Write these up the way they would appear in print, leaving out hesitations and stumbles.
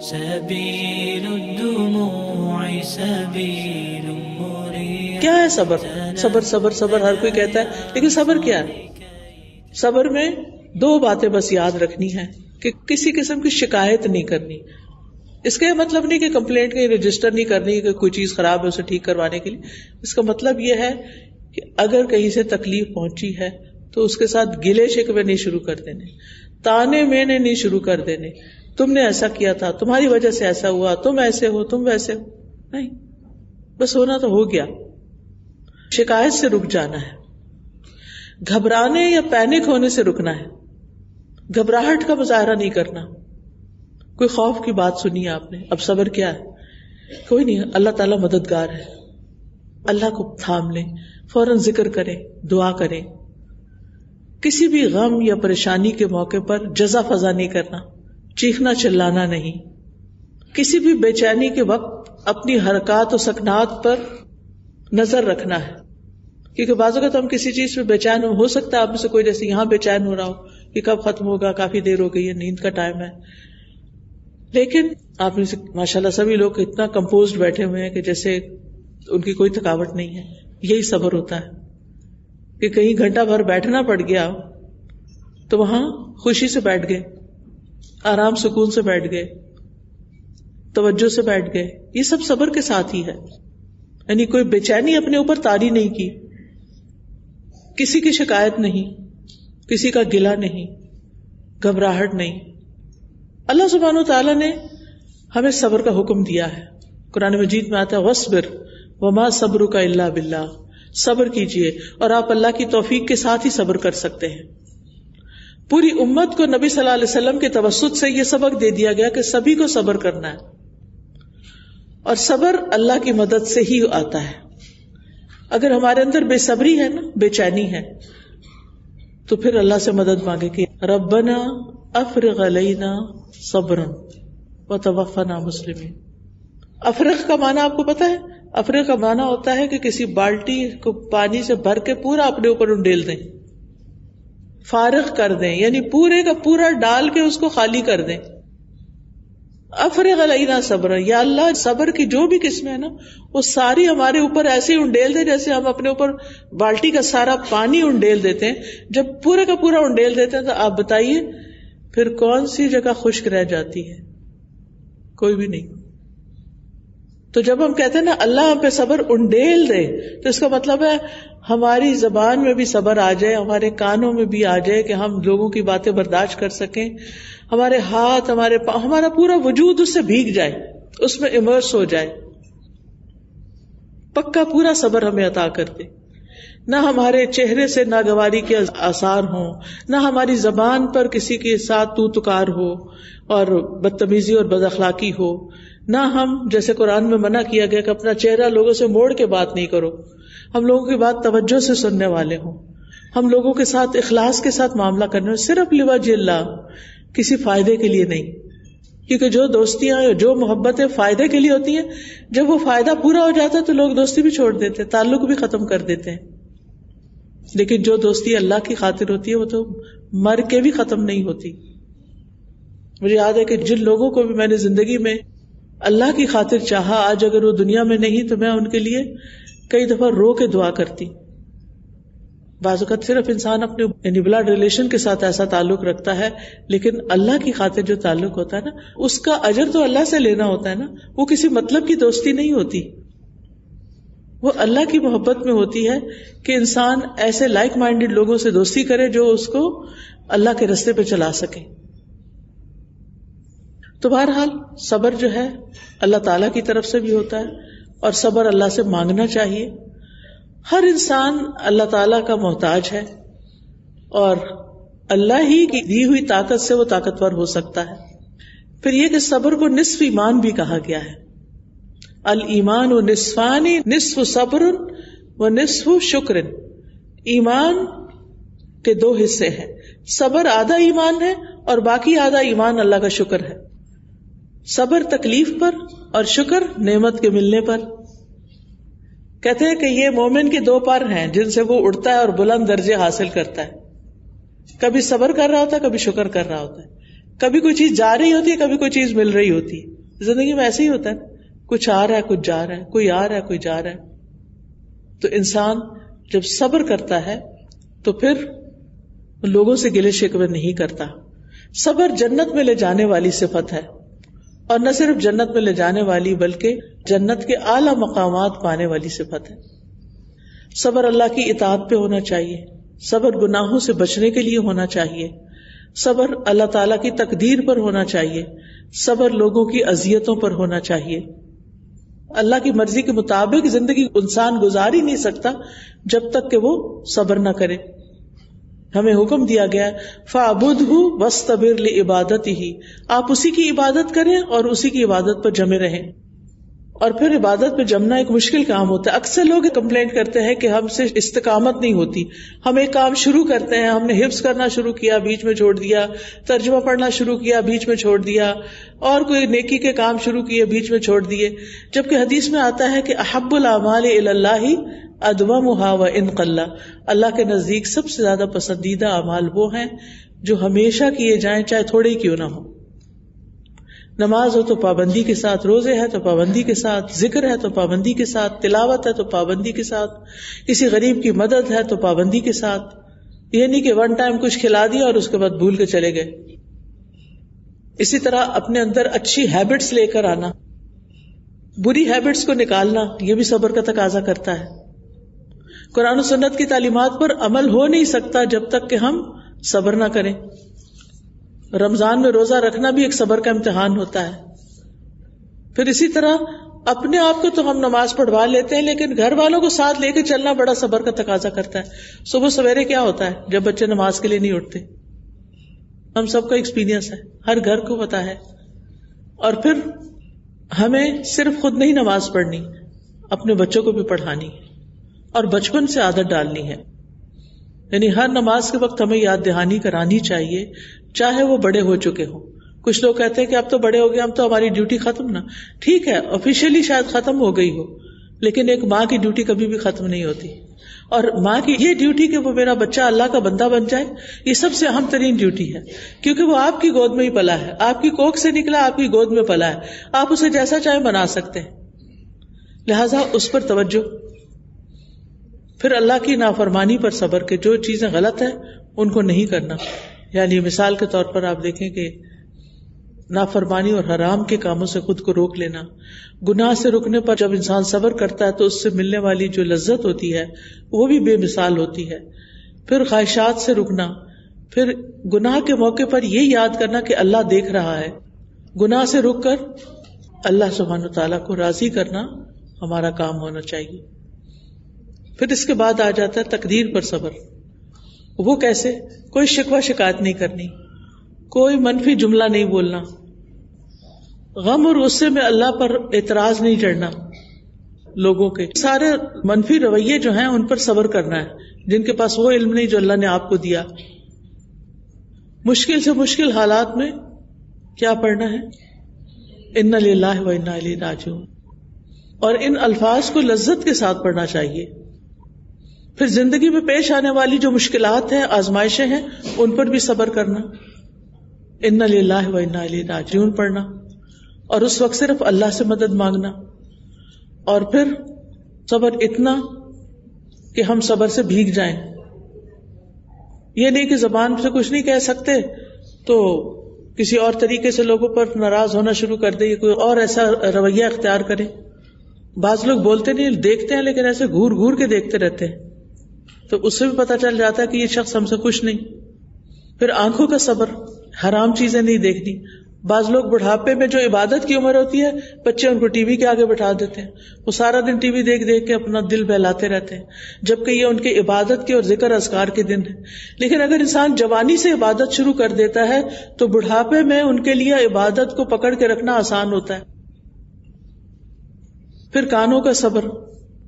سبيل الدموع سبيل مريح. کیا ہے صبر؟ صبر صبر صبر ہر کوئی کہتا ہے، لیکن صبر کیا ہے؟ صبر میں دو باتیں بس یاد رکھنی ہے کہ کسی قسم کی شکایت نہیں کرنی. اس کا یہ مطلب نہیں کہ کمپلینٹ کہیں رجسٹر نہیں کرنی کہ کوئی چیز خراب ہے اسے ٹھیک کروانے کے لیے. اس کا مطلب یہ ہے کہ اگر کہیں سے تکلیف پہنچی ہے تو اس کے ساتھ گلے شکوے نہیں شروع کر دینے، تانے مینے نہیں شروع کر دینے. تم نے ایسا کیا تھا، تمہاری وجہ سے ایسا ہوا، تم ایسے ہو، تم ویسے ہو. نہیں، بس ہونا تو ہو گیا. شکایت سے رک جانا ہے، گھبرانے یا پینک ہونے سے رکنا ہے. گھبراہٹ کا مظاہرہ نہیں کرنا. کوئی خوف کی بات سنی آپ نے، اب صبر کیا ہے؟ کوئی نہیں، اللہ تعالیٰ مددگار ہے. اللہ کو تھام لیں، فوراً ذکر کریں، دعا کریں. کسی بھی غم یا پریشانی کے موقع پر جزا فضا نہیں کرنا، چیخنا چلانا نہیں. کسی بھی بے چینی کے وقت اپنی حرکات و سکنات پر نظر رکھنا ہے، کیونکہ بعض اوقات ہم کسی چیز پہ بے چین ہو سکتا ہے آپ میں سے کوئی جیسے یہاں بے چین ہو رہا ہو کہ کب ختم ہوگا، کافی دیر ہو گئی ہے، نیند کا ٹائم ہے. لیکن آپ میں سے ماشاءاللہ سبھی لوگ اتنا کمپوزڈ بیٹھے ہوئے ہیں کہ جیسے ان کی کوئی تھکاوٹ نہیں ہے. یہی صبر ہوتا ہے کہ کہیں گھنٹہ بھر بیٹھنا پڑ گیا تو وہاں خوشی سے بیٹھ گئے، آرام سکون سے بیٹھ گئے، توجہ سے بیٹھ گئے. یہ سب صبر کے ساتھ ہی ہے. یعنی کوئی بے چینی اپنے اوپر طاری نہیں کی، کسی کی شکایت نہیں، کسی کا گلہ نہیں، گھبراہٹ نہیں. اللہ سبحانہ و تعالیٰ نے ہمیں صبر کا حکم دیا ہے. قرآن مجید میں آتا ہے وَاصْبِرْ وَمَا صَبْرُكَ إِلَّا بِاللَّهِ، صبر کیجئے اور آپ اللہ کی توفیق کے ساتھ ہی صبر کر سکتے ہیں. پوری امت کو نبی صلی اللہ علیہ وسلم کے توسط سے یہ سبق دے دیا گیا کہ سبھی کو صبر کرنا ہے، اور صبر اللہ کی مدد سے ہی آتا ہے. اگر ہمارے اندر بے صبری ہے نا، بے چینی ہے، تو پھر اللہ سے مدد مانگے کہ ربنا افرغ علینا صبرا وتوفنا مسلمین. افرغ کا معنی آپ کو پتا ہے؟ افرغ کا معنی ہوتا ہے کہ کسی بالٹی کو پانی سے بھر کے پورا اپنے اوپر انڈیل دیں، فارغ کر دیں، یعنی پورے کا پورا ڈال کے اس کو خالی کر دیں. افرغ علینا صبر، یا اللہ صبر کی جو بھی قسمیں ہیں نا وہ ساری ہمارے اوپر ایسے ہی انڈیل دے جیسے ہم اپنے اوپر بالٹی کا سارا پانی انڈیل دیتے ہیں. جب پورے کا پورا انڈیل دیتے ہیں تو آپ بتائیے پھر کون سی جگہ خشک رہ جاتی ہے؟ کوئی بھی نہیں. تو جب ہم کہتے ہیں نا اللہ ہم پہ صبر انڈیل دے، تو اس کا مطلب ہے ہماری زبان میں بھی صبر آ جائے، ہمارے کانوں میں بھی آ جائے کہ ہم لوگوں کی باتیں برداشت کر سکیں، ہمارے ہاتھ، ہمارے پاؤں، ہمارا پورا وجود اس سے بھیگ جائے، اس میں امرس ہو جائے. پکا پورا صبر ہمیں عطا کر دے. نہ ہمارے چہرے سے ناگواری کے آثار ہوں، نہ ہماری زبان پر کسی کے ساتھ تو تکار ہو اور بدتمیزی اور بد اخلاقی ہو، نہ ہم جیسے قرآن میں منع کیا گیا کہ اپنا چہرہ لوگوں سے موڑ کے بات نہیں کرو، ہم لوگوں کی بات توجہ سے سننے والے ہوں، ہم لوگوں کے ساتھ اخلاص کے ساتھ معاملہ کرنے، صرف لوجہ اللہ، کسی فائدے کے لیے نہیں. کیونکہ جو دوستیاں جو محبتیں فائدے کے لیے ہوتی ہیں، جب وہ فائدہ پورا ہو جاتا ہے تو لوگ دوستی بھی چھوڑ دیتے ہیں، تعلق بھی ختم کر دیتے ہیں. لیکن جو دوستی اللہ کی خاطر ہوتی ہے وہ تو مر کے بھی ختم نہیں ہوتی. مجھے یاد ہے کہ جن لوگوں کو بھی میں نے زندگی میں اللہ کی خاطر چاہا، آج اگر وہ دنیا میں نہیں تو میں ان کے لیے کئی دفعہ رو کے دعا کرتی. بعض اوقات صرف انسان اپنے یعنی بلڈ ریلیشن کے ساتھ ایسا تعلق رکھتا ہے، لیکن اللہ کی خاطر جو تعلق ہوتا ہے نا اس کا اجر تو اللہ سے لینا ہوتا ہے نا، وہ کسی مطلب کی دوستی نہیں ہوتی، وہ اللہ کی محبت میں ہوتی ہے کہ انسان ایسے لائک مائنڈڈ لوگوں سے دوستی کرے جو اس کو اللہ کے رستے پہ چلا سکے. تو بہرحال صبر جو ہے اللہ تعالیٰ کی طرف سے بھی ہوتا ہے، اور صبر اللہ سے مانگنا چاہیے. ہر انسان اللہ تعالیٰ کا محتاج ہے، اور اللہ ہی کی دی ہوئی طاقت سے وہ طاقتور ہو سکتا ہے. پھر یہ کہ صبر کو نصف ایمان بھی کہا گیا ہے. الایمان و نصفان، نصف صبر و نصف شکر. ایمان کے دو حصے ہیں، صبر آدھا ایمان ہے اور باقی آدھا ایمان اللہ کا شکر ہے. صبر تکلیف پر اور شکر نعمت کے ملنے پر. کہتے ہیں کہ یہ مومن کے دو پر ہیں جن سے وہ اڑتا ہے اور بلند درجے حاصل کرتا ہے. کبھی صبر کر رہا ہوتا ہے، کبھی شکر کر رہا ہوتا ہے، کبھی کوئی چیز جا رہی ہوتی ہے، کبھی کوئی چیز مل رہی ہوتی ہے. زندگی میں ایسے ہی ہوتا ہے، کچھ آ رہا ہے کچھ جا رہا ہے، کوئی آ رہا ہے کوئی جا رہا ہے. تو انسان جب صبر کرتا ہے تو پھر لوگوں سے گلے شکوے نہیں کرتا. صبر جنت میں لے جانے والی صفت ہے، اور نہ صرف جنت میں لے جانے والی بلکہ جنت کے اعلی مقامات پانے والی صفت ہے. صبر اللہ کی اطاعت پہ ہونا چاہیے، صبر گناہوں سے بچنے کے لیے ہونا چاہیے، صبر اللہ تعالیٰ کی تقدیر پر ہونا چاہیے، صبر لوگوں کی اذیتوں پر ہونا چاہیے. اللہ کی مرضی کے مطابق زندگی انسان گزار ہی نہیں سکتا جب تک کہ وہ صبر نہ کرے. ہمیں حکم دیا گیا فَاعْبُدْهُ وَاسْتَبِرْ لِعِبَادَتِهِ، آپ اسی کی عبادت کریں اور اسی کی عبادت پر جمے رہیں. اور پھر عبادت پہ جمنا ایک مشکل کام ہوتا ہے. اکثر لوگ کمپلینٹ کرتے ہیں کہ ہم سے استقامت نہیں ہوتی. ہم ایک کام شروع کرتے ہیں، ہم نے حفظ کرنا شروع کیا بیچ میں چھوڑ دیا، ترجمہ پڑھنا شروع کیا بیچ میں چھوڑ دیا، اور کوئی نیکی کے کام شروع کیے بیچ میں چھوڑ دیے. جبکہ حدیث میں آتا ہے کہ احب الاعمال الی اللہ ادومها وان قل، اللہ کے نزدیک سب سے زیادہ پسندیدہ اعمال وہ ہیں جو ہمیشہ کیے جائیں چاہے تھوڑے ہی کیوں نہ ہو. نماز ہو تو پابندی کے ساتھ، روزے ہے تو پابندی کے ساتھ، ذکر ہے تو پابندی کے ساتھ، تلاوت ہے تو پابندی کے ساتھ، کسی غریب کی مدد ہے تو پابندی کے ساتھ. یہ نہیں کہ ون ٹائم کچھ کھلا دیا اور اس کے بعد بھول کے چلے گئے. اسی طرح اپنے اندر اچھی ہیبٹس لے کر آنا، بری ہیبٹس کو نکالنا، یہ بھی صبر کا تقاضا کرتا ہے. قرآن و سنت کی تعلیمات پر عمل ہو نہیں سکتا جب تک کہ ہم صبر نہ کریں. رمضان میں روزہ رکھنا بھی ایک صبر کا امتحان ہوتا ہے. پھر اسی طرح اپنے آپ کو تو ہم نماز پڑھوا لیتے ہیں، لیکن گھر والوں کو ساتھ لے کے چلنا بڑا صبر کا تقاضا کرتا ہے. صبح سویرے کیا ہوتا ہے جب بچے نماز کے لیے نہیں اٹھتے؟ ہم سب کا ایکسپیرینس ہے، ہر گھر کو پتا ہے. اور پھر ہمیں صرف خود نہیں نماز پڑھنی، اپنے بچوں کو بھی پڑھانی اور بچپن سے عادت ڈالنی ہے. یعنی ہر نماز کے وقت ہمیں یاد دہانی کرانی چاہیے، چاہے وہ بڑے ہو چکے ہوں. کچھ لوگ کہتے ہیں کہ اب تو بڑے ہو گئے، اب تو ہماری ڈیوٹی ختم. نا ٹھیک ہے، آفیشیلی شاید ختم ہو گئی ہو، لیکن ایک ماں کی ڈیوٹی کبھی بھی ختم نہیں ہوتی. اور ماں کی یہ ڈیوٹی کہ وہ میرا بچہ اللہ کا بندہ بن جائے، یہ سب سے اہم ترین ڈیوٹی ہے، کیونکہ وہ آپ کی گود میں ہی پلا ہے، آپ کی کوکھ سے نکلا، آپ کی گود میں پلا ہے، آپ اسے جیسا چاہے بنا سکتے ہیں. لہذا اس پر توجہ. پھر اللہ کی نافرمانی پر صبر، کہ جو چیزیں غلط ہیں ان کو نہیں کرنا. یعنی مثال کے طور پر آپ دیکھیں کہ نافرمانی اور حرام کے کاموں سے خود کو روک لینا. گناہ سے رکنے پر جب انسان صبر کرتا ہے تو اس سے ملنے والی جو لذت ہوتی ہے وہ بھی بے مثال ہوتی ہے. پھر خواہشات سے رکنا، پھر گناہ کے موقع پر یہ یاد کرنا کہ اللہ دیکھ رہا ہے. گناہ سے رک کر اللہ سبحانہ وتعالیٰ کو راضی کرنا ہمارا کام ہونا چاہیے. پھر اس کے بعد آ جاتا ہے تقدیر پر صبر. وہ کیسے؟ کوئی شکوہ شکایت نہیں کرنی، کوئی منفی جملہ نہیں بولنا، غم اور غصے میں اللہ پر اعتراض نہیں چڑھنا. لوگوں کے سارے منفی رویے جو ہیں ان پر صبر کرنا ہے، جن کے پاس وہ علم نہیں جو اللہ نے آپ کو دیا. مشکل سے مشکل حالات میں کیا پڑھنا ہے؟ انا للہ و انا الیہ راجعون. اور ان الفاظ کو لذت کے ساتھ پڑھنا چاہیے. پھر زندگی میں پیش آنے والی جو مشکلات ہیں، آزمائشیں ہیں، ان پر بھی صبر کرنا. انا للہ و انا الیہ راجعون پڑھنا، اور اس وقت صرف اللہ سے مدد مانگنا. اور پھر صبر اتنا کہ ہم صبر سے بھیگ جائیں. یہ نہیں کہ زبان سے کچھ نہیں کہہ سکتے تو کسی اور طریقے سے لوگوں پر ناراض ہونا شروع کر دے، کوئی اور ایسا رویہ اختیار کرے. بعض لوگ بولتے نہیں، دیکھتے ہیں لیکن ایسے گھور گھور کے دیکھتے رہتے ہیں، تو اس سے بھی پتہ چل جاتا ہے کہ یہ شخص ہم سے خوش نہیں. پھر آنکھوں کا صبر، حرام چیزیں نہیں دیکھنی. بعض لوگ بڑھاپے میں جو عبادت کی عمر ہوتی ہے، بچے ان کو ٹی وی کے آگے بٹھا دیتے ہیں، وہ سارا دن ٹی وی دیکھ دیکھ کے اپنا دل بہلاتے رہتے ہیں، جبکہ یہ ان کے عبادت کے اور ذکر اذکار کے دن ہیں. لیکن اگر انسان جوانی سے عبادت شروع کر دیتا ہے تو بڑھاپے میں ان کے لیے عبادت کو پکڑ کے رکھنا آسان ہوتا ہے. پھر کانوں کا صبر،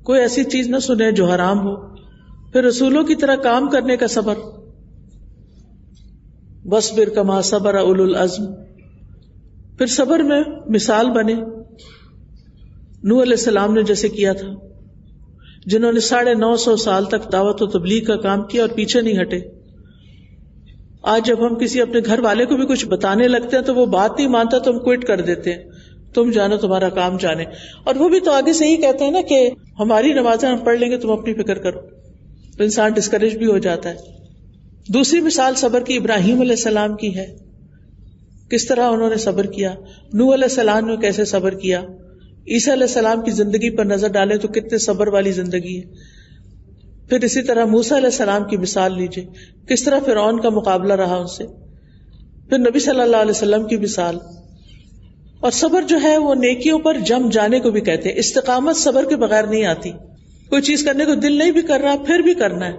کوئی ایسی چیز نہ سنے جو حرام ہو. پھر رسولوں کی طرح کام کرنے کا صبر. وَاصْبِرْ كَمَا صَبَرَ أُولُو الْعَزْمِ. پھر صبر میں مثال بنے. نوح علیہ السلام نے جیسے کیا تھا، جنہوں نے 950 سال تک دعوت و تبلیغ کا کام کیا اور پیچھے نہیں ہٹے. آج جب ہم کسی اپنے گھر والے کو بھی کچھ بتانے لگتے ہیں تو وہ بات نہیں مانتا تو ہم کوئٹ کر دیتے ہیں, تم جانو تمہارا کام جانے. اور وہ بھی تو آگے سے ہی کہتے ہیں نا کہ ہماری نمازیں ہم پڑھ لیں گے, تم اپنی فکر کرو. تو انسان ڈسکریج بھی ہو جاتا ہے. دوسری مثال صبر کی ابراہیم علیہ السلام کی ہے, کس طرح انہوں نے صبر کیا. نوح علیہ السلام نے کیسے صبر کیا. عیسیٰ علیہ السلام کی زندگی پر نظر ڈالیں تو کتنے صبر والی زندگی ہے. پھر اسی طرح موسیٰ علیہ السلام کی مثال لیجئے, کس طرح فرعون کا مقابلہ رہا ان سے. پھر نبی صلی اللہ علیہ وسلم کی مثال. اور صبر جو ہے وہ نیکیوں پر جم جانے کو بھی کہتے ہیں. استقامت صبر کے بغیر نہیں آتی. کوئی چیز کرنے کو دل نہیں بھی کر رہا پھر بھی کرنا ہے,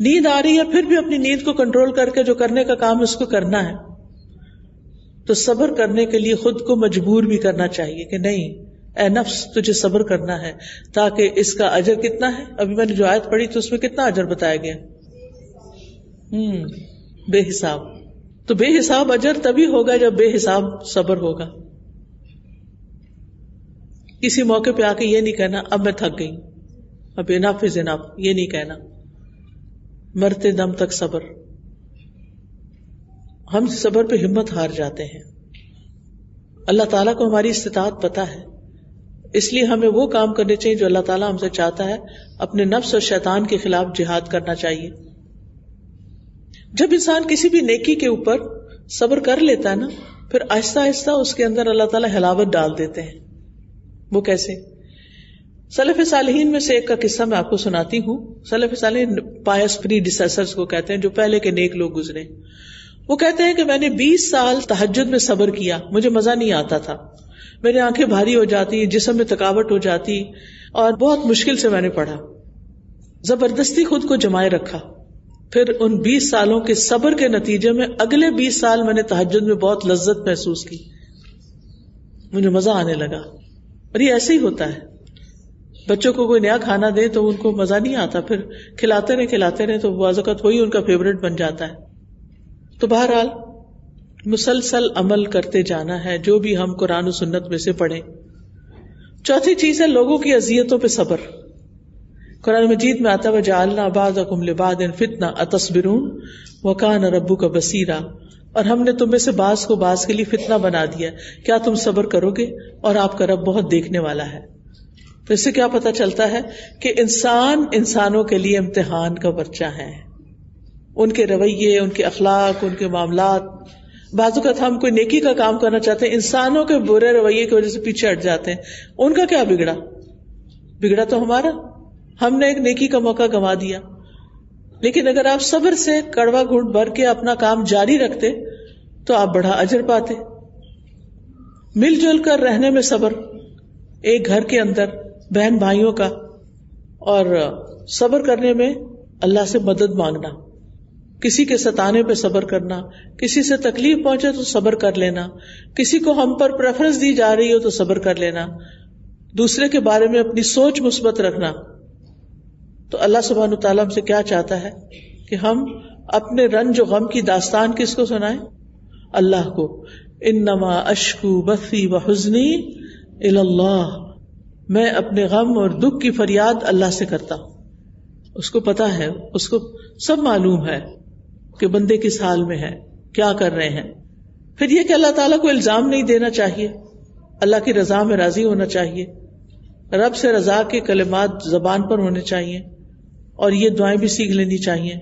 نیند آ رہی ہے پھر بھی اپنی نیند کو کنٹرول کر کے جو کرنے کا کام ہے اس کو کرنا ہے. تو صبر کرنے کے لیے خود کو مجبور بھی کرنا چاہیے کہ نہیں اے نفس تجھے صبر کرنا ہے, تاکہ اس کا اجر کتنا ہے. ابھی میں نے جو آیت پڑھی تو اس میں کتنا اجر بتایا گیا, بے حساب. تو بے حساب اجر تبھی ہوگا جب بے حساب صبر ہوگا. کسی موقع پہ آ کے یہ نہیں کہنا اب میں تھک گئی, اب انف از انف, یہ نہیں کہنا. مرتے دم تک صبر. ہم صبر پہ ہمت ہار جاتے ہیں. اللہ تعالیٰ کو ہماری استطاعت پتہ ہے, اس لیے ہمیں وہ کام کرنے چاہیے جو اللہ تعالیٰ ہم سے چاہتا ہے. اپنے نفس اور شیطان کے خلاف جہاد کرنا چاہیے. جب انسان کسی بھی نیکی کے اوپر صبر کر لیتا ہے نا, پھر آہستہ آہستہ اس کے اندر اللہ تعالیٰ حلاوت ڈال دیتے ہیں. وہ کیسے؟ سلف صالحین میں سے ایک کا قصہ میں آپ کو سناتی ہوں. سلف صالحین پایس پریڈیسیسرز کو کہتے ہیں, جو پہلے کے نیک لوگ گزرے. وہ کہتے ہیں کہ میں نے 20 سال تہجد میں صبر کیا, مجھے مزہ نہیں آتا تھا, میری آنکھیں بھاری ہو جاتی, جسم میں تھکاوٹ ہو جاتی, اور بہت مشکل سے میں نے پڑھا. زبردستی خود کو جمائے رکھا. پھر ان 20 سالوں کے صبر کے نتیجے میں اگلے 20 سال میں نے تہجد میں بہت لذت محسوس کی, مجھے مزہ آنے لگا. اور یہ ایسے ہی ہوتا ہے, بچوں کو کوئی نیا کھانا دے تو ان کو مزہ نہیں آتا, پھر کھلاتے رہے تو بعض اوقات وہی ان کا فیوریٹ بن جاتا ہے. تو بہرحال مسلسل عمل کرتے جانا ہے جو بھی ہم قرآن و سنت میں سے پڑھیں. چوتھی چیز ہے لوگوں کی اذیتوں پہ صبر. قرآن مجید میں آتا ہے وَجَعَلْنَا بَعْضَكُمْ لِبَعْضٍ فِتْنَةً أَتَصْبِرُونَ وَكَانَ رَبُّكَ بَصِيرًا. اور ہم نے تم میں سے بعض کو بعض کے لیے فتنہ بنا دیا, کیا تم صبر کرو گے, اور آپ کا رب بہت دیکھنے والا ہے. تو اس سے کیا پتہ چلتا ہے کہ انسانوں کے لیے امتحان کا بچہ ہے. ان کے رویے, ان کے اخلاق, ان کے معاملات. بعض اوقات ہم کوئی نیکی کا کام کرنا چاہتے ہیں, انسانوں کے برے رویے کی وجہ سے پیچھے ہٹ جاتے ہیں. ان کا کیا بگڑا تو ہمارا, ہم نے ایک نیکی کا موقع گنوا دیا. لیکن اگر آپ صبر سے کڑوا گھونٹ بھر کے اپنا کام جاری رکھتے تو آپ بڑا اجر پاتے. مل جل کر رہنے میں صبر, ایک گھر کے اندر بہن بھائیوں کا, اور صبر کرنے میں اللہ سے مدد مانگنا, کسی کے ستانے پہ صبر کرنا, کسی سے تکلیف پہنچے تو صبر کر لینا, کسی کو ہم پر پریفرنس دی جا رہی ہو تو صبر کر لینا, دوسرے کے بارے میں اپنی سوچ مثبت رکھنا. تو اللہ سبحانہ وتعالیٰ ہم سے کیا چاہتا ہے کہ ہم اپنے رنج و غم کی داستان کس کو سنائیں؟ اللہ کو. انما اشکو بثی وحزنی الی اللہ, میں اپنے غم اور دکھ کی فریاد اللہ سے کرتا ہوں. اس کو پتا ہے, اس کو سب معلوم ہے کہ بندے کس حال میں ہے, کیا کر رہے ہیں. پھر یہ کہ اللہ تعالیٰ کو الزام نہیں دینا چاہیے, اللہ کی رضا میں راضی ہونا چاہیے, رب سے رضا کے کلمات زبان پر ہونے چاہیے, اور یہ دعائیں بھی سیکھ لینی چاہیے.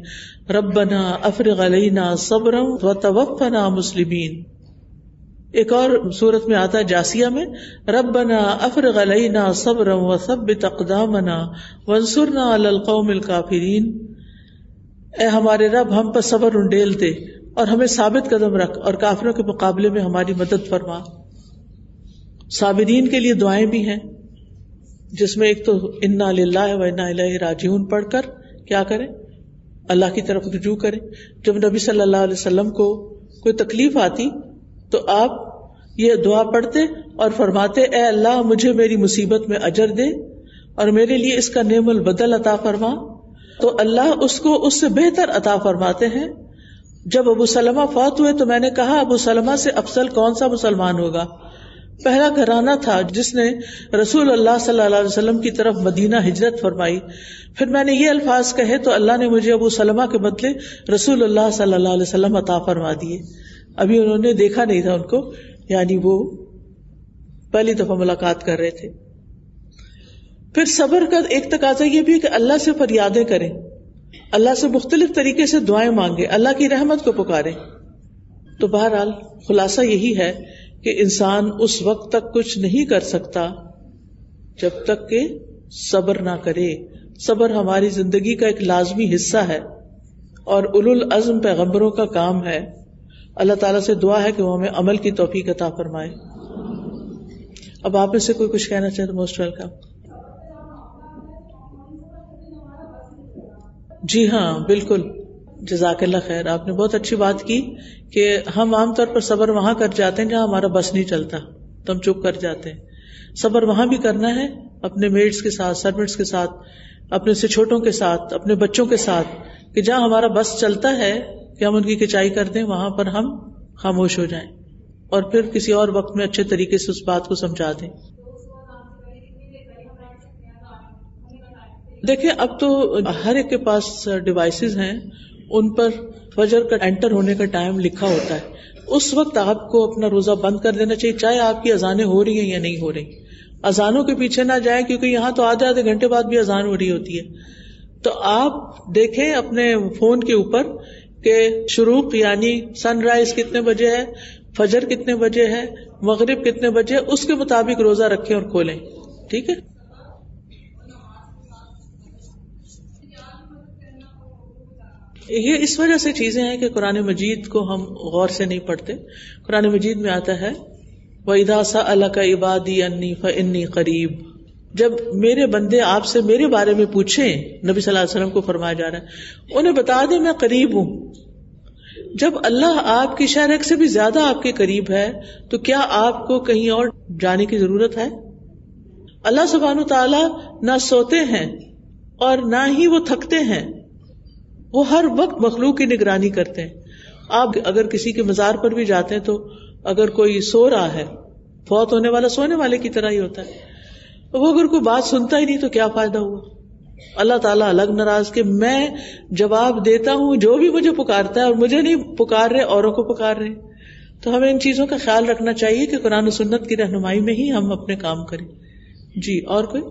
ربنا افرغ علینا صبرا وتوفنا مسلمین. ایک اور سورت میں آتا ہے جاسیہ میں, ربنا افرغ علینا صبرا وثبت اقدامنا وانصرنا علی القوم الکافرین. اے ہمارے رب ہم پر صبر انڈیل دے اور ہمیں ثابت قدم رکھ, اور کافروں کے مقابلے میں ہماری مدد فرما. صابرین کے لیے دعائیں بھی ہیں, جس میں ایک تو انا للہ و انا الیہ راجعون پڑھ کر کیا کریں, اللہ کی طرف رجوع کریں. جب نبی صلی اللہ علیہ وسلم کو کوئی تکلیف آتی تو آپ یہ دعا پڑھتے اور فرماتے اے اللہ مجھے میری مصیبت میں اجر دے اور میرے لیے اس کا نعم البدل عطا فرما. تو اللہ اس کو اس سے بہتر عطا فرماتے ہیں. جب ابو سلمہ فوت ہوئے تو میں نے کہا ابو سلمہ سے افضل کون سا مسلمان ہوگا؟ پہلا گھرانہ تھا جس نے رسول اللہ صلی اللہ علیہ وسلم کی طرف مدینہ ہجرت فرمائی. پھر میں نے یہ الفاظ کہے تو اللہ نے مجھے ابو سلمہ کے بدلے رسول اللہ صلی اللہ علیہ وسلم عطا فرما دیے. ابھی انہوں نے دیکھا نہیں تھا ان کو، یعنی وہ پہلی دفعہ ملاقات کر رہے تھے. پھر صبر کا ایک تقاضا یہ بھی کہ اللہ سے فریادیں کریں، اللہ سے مختلف طریقے سے دعائیں مانگیں، اللہ کی رحمت کو پکاریں. تو بہرحال خلاصہ یہی ہے کہ انسان اس وقت تک کچھ نہیں کر سکتا جب تک کہ صبر نہ کرے. صبر ہماری زندگی کا ایک لازمی حصہ ہے اور اولو العزم پیغمبروں کا کام ہے. اللہ تعالیٰ سے دعا ہے کہ وہ ہمیں عمل کی توفیق عطا فرمائے. اب آپ میں سے کوئی کچھ کہنا چاہے تو موسٹ ویلکم. جی ہاں بالکل، جزاک اللہ خیر. آپ نے بہت اچھی بات کی کہ ہم عام طور پر صبر وہاں کر جاتے ہیں جہاں ہمارا بس نہیں چلتا تو ہم چپ کر جاتے ہیں. صبر وہاں بھی کرنا ہے، اپنے میٹس کے ساتھ، سروینٹس کے ساتھ، اپنے سے چھوٹوں کے ساتھ، اپنے بچوں کے ساتھ، کہ جہاں ہمارا بس چلتا ہے کہ ہم ان کی کچائی کر دیں وہاں پر ہم خاموش ہو جائیں اور پھر کسی اور وقت میں اچھے طریقے سے اس بات کو سمجھا دیں. دیکھیں اب تو ہر ایک کے پاس ڈیوائسز ہیں، ان پر فجر کا انٹر ہونے کا ٹائم لکھا ہوتا ہے. اس وقت آپ کو اپنا روزہ بند کر دینا چاہیے، چاہے آپ کی اذانیں ہو رہی ہیں یا نہیں ہو رہی. اذانوں کے پیچھے نہ جائیں کیونکہ یہاں تو آدھے گھنٹے بعد بھی اذان ہو رہی ہوتی ہے. تو آپ دیکھیں اپنے فون کے اوپر کہ شروق یعنی سن رائز کتنے بجے ہے، فجر کتنے بجے ہے، مغرب کتنے بجے، اس کے مطابق روزہ رکھیں اور کھولیں. ٹھیک ہے. یہ اس وجہ سے چیزیں ہیں کہ قرآن مجید کو ہم غور سے نہیں پڑھتے. قرآن مجید میں آتا ہے وَإِذَا سَأَلَكَ عِبَادِي أَنِّي فَإِنِّي قَرِيبٌ. جب میرے بندے آپ سے میرے بارے میں پوچھیں، نبی صلی اللہ علیہ وسلم کو فرمایا جا رہا ہے انہیں بتا دیں میں قریب ہوں. جب اللہ آپ کی شرح سے بھی زیادہ آپ کے قریب ہے تو کیا آپ کو کہیں اور جانے کی ضرورت ہے؟ اللہ سبحانہ وتعالیٰ نہ سوتے ہیں اور نہ ہی وہ تھکتے ہیں، وہ ہر وقت مخلوق کی نگرانی کرتے ہیں. آپ اگر کسی کے مزار پر بھی جاتے ہیں تو اگر کوئی سو رہا ہے، فوت ہونے والا سونے والے کی طرح ہی ہوتا ہے، وہ اگر کوئی بات سنتا ہی نہیں تو کیا فائدہ ہوا. اللہ تعالیٰ الگ ناراض کہ میں جواب دیتا ہوں جو بھی مجھے پکارتا ہے اور مجھے نہیں پکار رہے، اوروں کو پکار رہے. تو ہمیں ان چیزوں کا خیال رکھنا چاہیے کہ قرآن و سنت کی رہنمائی میں ہی ہم اپنے کام کریں. جی اور کوئی؟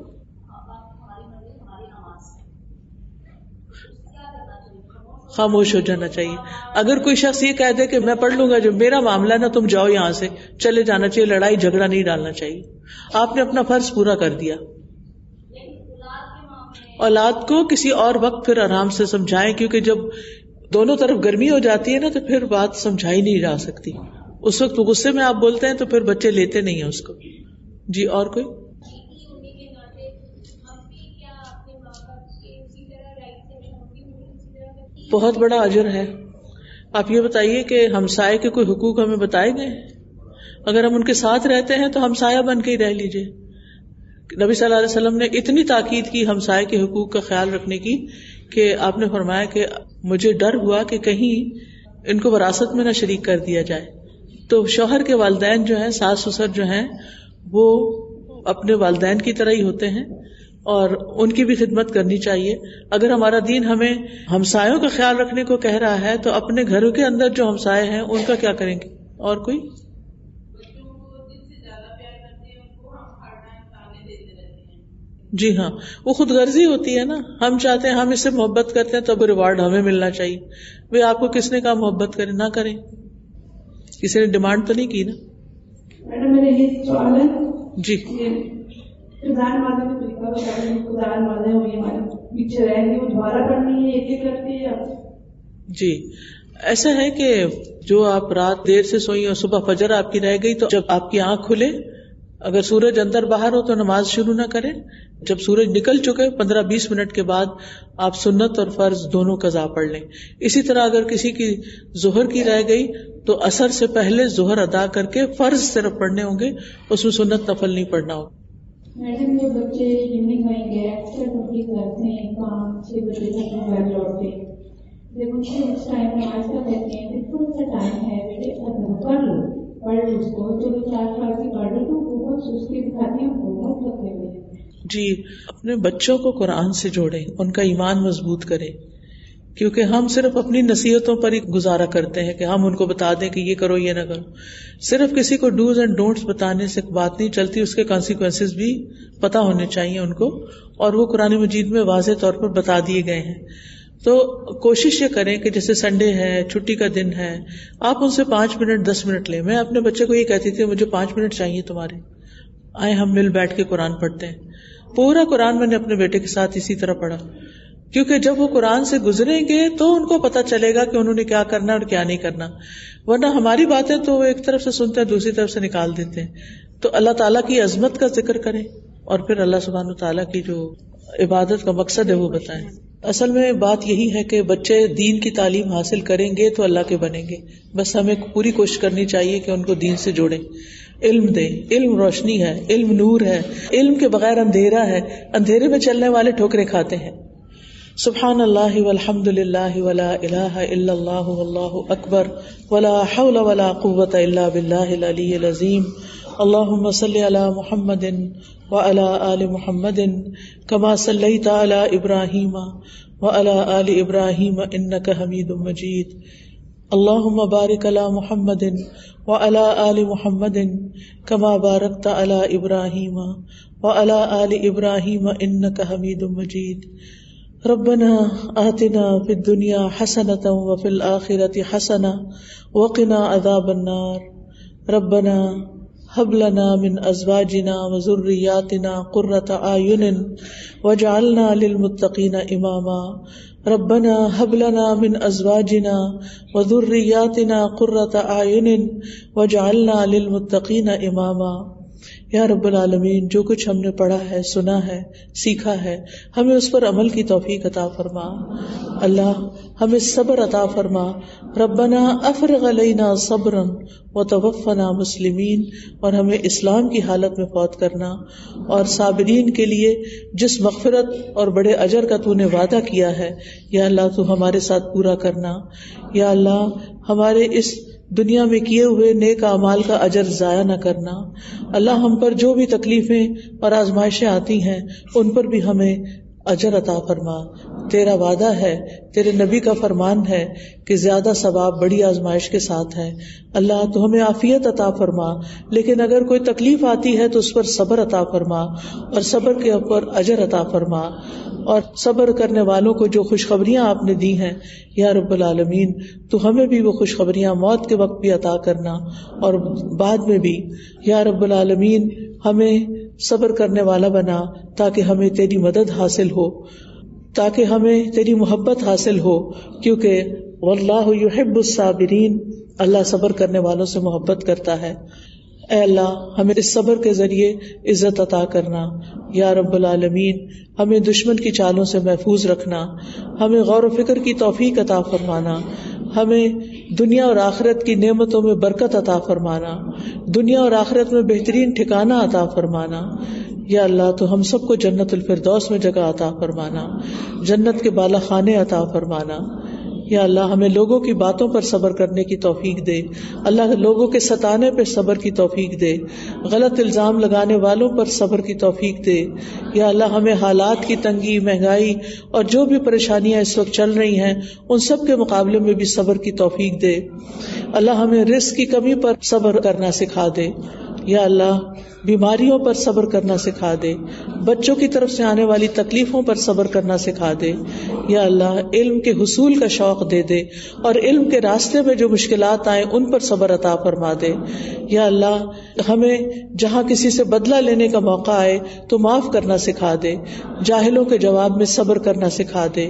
خاموش ہو جانا چاہیے. اگر کوئی شخص یہ کہہ دے کہ میں پڑھ لوں گا، جو میرا معاملہ ہے نا، تم جاؤ یہاں سے، چلے جانا چاہیے. لڑائی جھگڑا نہیں ڈالنا چاہیے. آپ نے اپنا فرض پورا کر دیا. اولاد کو کسی اور وقت پھر آرام سے سمجھائیں، کیونکہ جب دونوں طرف گرمی ہو جاتی ہے نا تو پھر بات سمجھائی نہیں جا سکتی. اس وقت غصے میں آپ بولتے ہیں تو پھر بچے لیتے نہیں ہیں اس کو. جی اور کوئی؟ بہت بڑا اجر ہے. آپ یہ بتائیے کہ ہمسائے کے کوئی حقوق ہمیں بتائے گئے؟ اگر ہم ان کے ساتھ رہتے ہیں تو ہمسایہ بن کے ہی رہ لیجئے. نبی صلی اللہ علیہ وسلم نے اتنی تاکید کی ہمسائے کے حقوق کا خیال رکھنے کی کہ آپ نے فرمایا کہ مجھے ڈر ہوا کہ کہیں ان کو وراثت میں نہ شریک کر دیا جائے. تو شوہر کے والدین جو ہیں، ساس سسر جو ہیں، وہ اپنے والدین کی طرح ہی ہوتے ہیں اور ان کی بھی خدمت کرنی چاہیے. اگر ہمارا دین ہمیں ہمسایوں کا خیال رکھنے کو کہہ رہا ہے تو اپنے گھروں کے اندر جو ہمسائے ہیں ان کا کیا کریں گے؟ اور کوئی؟ جی ہاں، وہ خود غرضی ہوتی ہے نا. ہم چاہتے ہیں، ہم اس سے محبت کرتے ہیں تو اب ریوارڈ ہمیں ملنا چاہیے. وہ آپ کو کس نے کہا محبت کریں؟ نہ کریں. کسی نے ڈیمانڈ تو نہیں کی نا. میڈم میرا یہ سوال ہے. جی قرآن مانے میں قرآن مانے ہوئی ہمارے پیچھے رہ گئی، وہ دوبارہ پڑھنی ہے ایک ایک کرتی ہے. جی ایسا ہے کہ جو آپ رات دیر سے سوئی اور صبح فجر آپ کی رہ گئی، تو جب آپ کی آنکھ کھلے، اگر سورج اندر باہر ہو تو نماز شروع نہ کریں. جب سورج نکل چکے 15-20 منٹ کے بعد آپ سنت اور فرض دونوں قضا پڑھ لیں. اسی طرح اگر کسی کی ظہر کی رہ گئی تو عصر سے پہلے ظہر ادا کر کے فرض صرف پڑھنے ہوں گے، اس میں سنت نفل نہیں پڑھنا ہوگا. میڈم جو بچے یوننگ میں گئے اکثر چھٹی کرتے ہیں، 5-6 بجے تک گھر لوٹتے ہیں، جب ان سے اس ٹائم میں ایسا کہتے ہیں کہ تھوڑا سا ٹائم ہے بیٹے پڑھ لو اس کو، چلو 4 سال کی پڑھ لو تو اس کی دکھاتی ہوں بہت لگے ہوئے ہیں. جی، اپنے بچوں کو قرآن سے جوڑیں، ان کا ایمان مضبوط کریں، کیونکہ ہم صرف اپنی نصیحتوں پر ہی گزارا کرتے ہیں کہ ہم ان کو بتا دیں کہ یہ کرو یہ نہ کرو. صرف کسی کو ڈوز اینڈ ڈونٹس بتانے سے بات نہیں چلتی، اس کے کانسیکوینسز بھی پتا ہونے چاہیے ان کو، اور وہ قرآن مجید میں واضح طور پر بتا دیے گئے ہیں. تو کوشش یہ کریں کہ جیسے سنڈے ہے، چھٹی کا دن ہے، آپ ان سے 5 منٹ 10 منٹ لیں. میں اپنے بچے کو یہ کہتی تھی مجھے 5 منٹ چاہیے تمہارے، آئے ہم مل بیٹھ کے قرآن پڑھتے ہیں. پورا قرآن میں نے اپنے بیٹے کے ساتھ اسی طرح پڑھا، کیونکہ جب وہ قرآن سے گزریں گے تو ان کو پتا چلے گا کہ انہوں نے کیا کرنا اور کیا نہیں کرنا. ورنہ ہماری باتیں تو وہ ایک طرف سے سنتے ہیں دوسری طرف سے نکال دیتے ہیں. تو اللہ تعالیٰ کی عظمت کا ذکر کریں اور پھر اللہ سبحانہ وتعالیٰ کی جو عبادت کا مقصد ہے وہ بتائیں. اصل میں بات یہی ہے کہ بچے دین کی تعلیم حاصل کریں گے تو اللہ کے بنیں گے. بس ہمیں پوری کوشش کرنی چاہیے کہ ان کو دین سے جوڑیں، علم دیں. علم روشنی ہے، علم نور ہے، علم کے بغیر اندھیرا ہے. اندھیرے میں چلنے والے ٹھوکریں کھاتے ہیں. سبحان اللہ والحمد للہ ولا الہ الا اللہ واللہ اکبر ولا حول ولا قوة الا باللہ العلی العظیم. اللہم صل علی محمد وعلی آل محمد کما صلیت علی ابراہیم وعلی آل ابراہیم انک حمید مجید. اللہم بارک علی محمد وعلی آل محمد کما بارکت علی ابراہیم وعلی آل ابراہیم انک حمید مجید. ربنا آتنا فی الدنیا حسنۃ وفی الآخرۃ حسنۃ وقنا عذاب النار. ربنا هب لنا من ازواجنا وذرياتنا قرة اعین واجعلنا للمتقین اماما. ربنا هب لنا من ازواجنا وذرياتنا قرة اعین واجعلنا للمتقین اماما. یا رب العالمین، جو کچھ ہم نے پڑھا ہے، سنا ہے، سیکھا ہے، ہمیں اس پر عمل کی توفیق عطا فرما. اللہ ہمیں صبر عطا فرما. ربنا افرغ علینا صبرا وتوفنا مسلمین. اور ہمیں اسلام کی حالت میں فوت کرنا، اور صابرین کے لیے جس مغفرت اور بڑے اجر کا تو نے وعدہ کیا ہے یا اللہ تو ہمارے ساتھ پورا کرنا. یا اللہ ہمارے اس دنیا میں کیے ہوئے نیک اعمال کا اجر ضائع نہ کرنا. اللہ ہم پر جو بھی تکلیفیں اور آزمائشیں آتی ہیں ان پر بھی ہمیں اجر عطا فرما. تیرا وعدہ ہے، تیرے نبی کا فرمان ہے کہ زیادہ ثواب بڑی آزمائش کے ساتھ ہے. اللہ تو ہمیں عافیت عطا فرما، لیکن اگر کوئی تکلیف آتی ہے تو اس پر صبر عطا فرما، اور صبر کے اوپر اجر عطا فرما. اور صبر کرنے والوں کو جو خوشخبریاں آپ نے دی ہیں یا رب العالمین، تو ہمیں بھی وہ خوشخبریاں موت کے وقت بھی عطا کرنا اور بعد میں بھی. یا رب العالمین ہمیں صبر کرنے والا بنا تاکہ ہمیں تیری مدد حاصل ہو، تاکہ ہمیں تیری محبت حاصل ہو، کیونکہ واللہ یحب الصابرین، اللہ صبر کرنے والوں سے محبت کرتا ہے. اے اللہ ہمیں اس صبر کے ذریعے عزت عطا کرنا. یا رب العالمین ہمیں دشمن کی چالوں سے محفوظ رکھنا، ہمیں غور و فکر کی توفیق عطا فرمانا، ہمیں دنیا اور آخرت کی نعمتوں میں برکت عطا فرمانا، دنیا اور آخرت میں بہترین ٹھکانہ عطا فرمانا. یا اللہ تو ہم سب کو جنت الفردوس میں جگہ عطا فرمانا، جنت کے بالا خانے عطا فرمانا. یا اللہ ہمیں لوگوں کی باتوں پر صبر کرنے کی توفیق دے. اللہ لوگوں کے ستانے پہ صبر کی توفیق دے، غلط الزام لگانے والوں پر صبر کی توفیق دے. یا اللہ ہمیں حالات کی تنگی، مہنگائی اور جو بھی پریشانیاں اس وقت چل رہی ہیں ان سب کے مقابلے میں بھی صبر کی توفیق دے. اللہ ہمیں رزق کی کمی پر صبر کرنا سکھا دے. یا اللہ بیماریوں پر صبر کرنا سکھا دے، بچوں کی طرف سے آنے والی تکلیفوں پر صبر کرنا سکھا دے. یا اللہ علم کے حصول کا شوق دے دے، اور علم کے راستے میں جو مشکلات آئیں ان پر صبر عطا فرما دے. یا اللہ ہمیں جہاں کسی سے بدلہ لینے کا موقع آئے تو معاف کرنا سکھا دے، جاہلوں کے جواب میں صبر کرنا سکھا دے.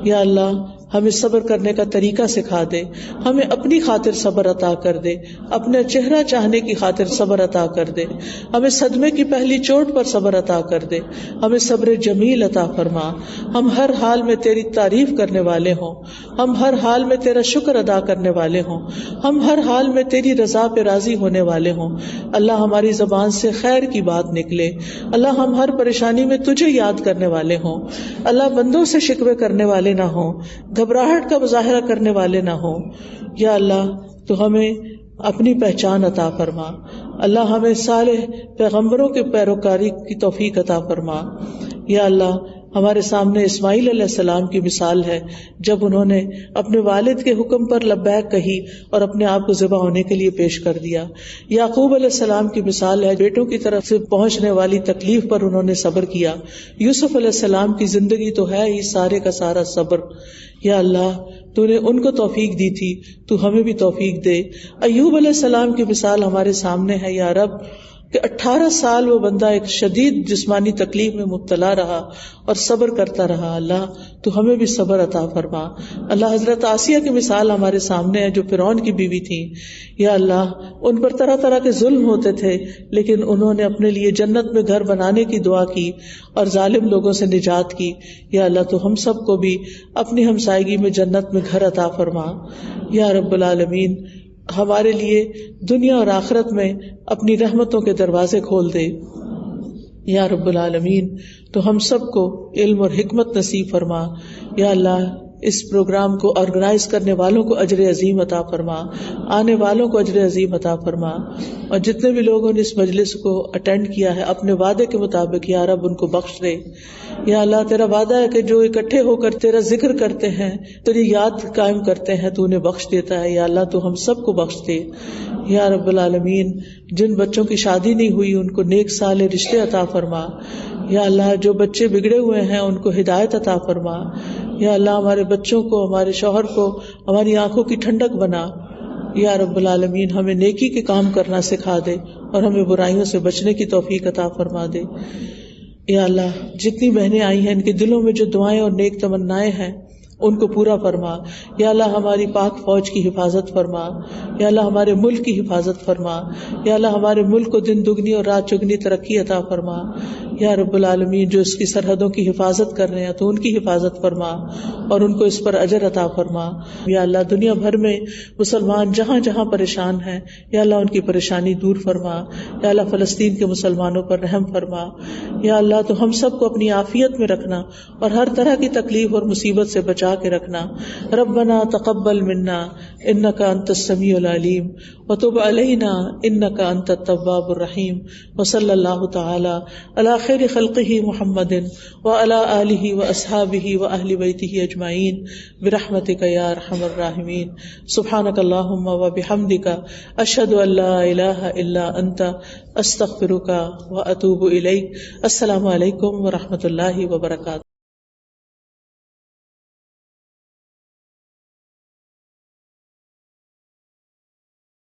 یا اللہ ہمیں صبر کرنے کا طریقہ سکھا دے، ہمیں اپنی خاطر صبر عطا کر دے، اپنے چہرہ چاہنے کی خاطر صبر عطا کر دے، ہمیں صدمے کی پہلی چوٹ پر صبر عطا کر دے، ہمیں صبر جمیل عطا فرما. ہم ہر حال میں تیری تعریف کرنے والے ہوں، ہم ہر حال میں تیرا شکر ادا کرنے والے ہوں، ہم ہر حال میں تیری رضا پہ راضی ہونے والے ہوں. اللہ ہماری زبان سے خیر کی بات نکلے. اللہ ہم ہر پریشانی میں تجھے یاد کرنے والے ہوں. اللہ بندوں سے شکوے کرنے والے نہ ہوں، گھبراہٹ کا مظاہرہ کرنے والے نہ ہوں. یا اللہ تو ہمیں اپنی پہچان عطا فرما. اللہ ہمیں صالح پیغمبروں کے پیروکاری کی توفیق عطا فرما. یا اللہ ہمارے سامنے اسماعیل علیہ السلام کی مثال ہے جب انہوں نے اپنے والد کے حکم پر لبیک کہی اور اپنے آپ کو ذبح ہونے کے لیے پیش کر دیا. یعقوب علیہ السلام کی مثال ہے بیٹوں کی طرف سے پہنچنے والی تکلیف پر انہوں نے صبر کیا. یوسف علیہ السلام کی زندگی تو ہے ہی سارے کا سارا صبر. یا اللہ تو نے ان کو توفیق دی تھی، تو ہمیں بھی توفیق دے. ایوب علیہ السلام کی مثال ہمارے سامنے ہے یا رب کہ 18 سال وہ بندہ ایک شدید جسمانی تکلیف میں مبتلا رہا اور صبر کرتا رہا. اللہ تو ہمیں بھی صبر عطا فرما. اللہ حضرت آسیہ کی مثال ہمارے سامنے ہے جو فرعون کی بیوی تھی. یا اللہ ان پر طرح طرح کے ظلم ہوتے تھے لیکن انہوں نے اپنے لیے جنت میں گھر بنانے کی دعا کی اور ظالم لوگوں سے نجات کی. یا اللہ تو ہم سب کو بھی اپنی ہمسائیگی میں جنت میں گھر عطا فرما. یا رب العالمین ہمارے لیے دنیا اور آخرت میں اپنی رحمتوں کے دروازے کھول دے. یا رب العالمین تو ہم سب کو علم اور حکمت نصیب فرما. یا اللہ اس پروگرام کو آرگنائز کرنے والوں کو اجر عظیم عطا فرما، آنے والوں کو اجر عظیم عطا فرما، اور جتنے بھی لوگوں نے اس مجلس کو اٹینڈ کیا ہے اپنے وعدے کے مطابق یا رب ان کو بخش دے. یا اللہ تیرا وعدہ ہے کہ جو اکٹھے ہو کر تیرا ذکر کرتے ہیں، تیری یاد قائم کرتے ہیں، تو انہیں بخش دیتا ہے. یا اللہ تو ہم سب کو بخش دے. یا رب العالمین جن بچوں کی شادی نہیں ہوئی ان کو نیک صالح رشتے عطا فرما. یا اللہ جو بچے بگڑے ہوئے ہیں ان کو ہدایت عطا فرما. یا اللہ ہمارے بچوں کو، ہمارے شوہر کو ہماری آنکھوں کی ٹھنڈک بنا. یا رب العالمین ہمیں نیکی کے کام کرنا سکھا دے اور ہمیں برائیوں سے بچنے کی توفیق عطا فرما دے. یا اللہ جتنی بہنیں آئی ہیں ان کے دلوں میں جو دعائیں اور نیک تمنائیں ہیں ان کو پورا فرما. یا اللہ ہماری پاک فوج کی حفاظت فرما. یا اللہ ہمارے ملک کی حفاظت فرما. یا اللہ ہمارے ملک کو دن دگنی اور رات چگنی ترقی عطا فرما. یا رب العالمین جو اس کی سرحدوں کی حفاظت کر رہے ہیں تو ان کی حفاظت فرما اور ان کو اس پر اجر عطا فرما. یا اللہ دنیا بھر میں مسلمان جہاں جہاں پریشان ہیں یا اللہ ان کی پریشانی دور فرما. یا اللہ فلسطین کے مسلمانوں پر رحم فرما. یا اللہ تو ہم سب کو اپنی عافیت میں رکھنا اور ہر طرح کی تکلیف اور مصیبت سے بچا کے رکھنا. ربنا تقبل منا انک انت السمیع العلیم وتب علینا انک انت التواب الرحیم. وصلی اللہ تعالی علی خیر خلقہ محمد وعلی آلہ واصحابہ واہل بیتہ اجمعین برحمتک یا ارحم الراحمین. سبحانک اللہم وبحمدک اشہد ان لا الہ الا انت استغفرک واتوب الیک. السلام علیکم ورحمۃ اللہ وبرکاتہ.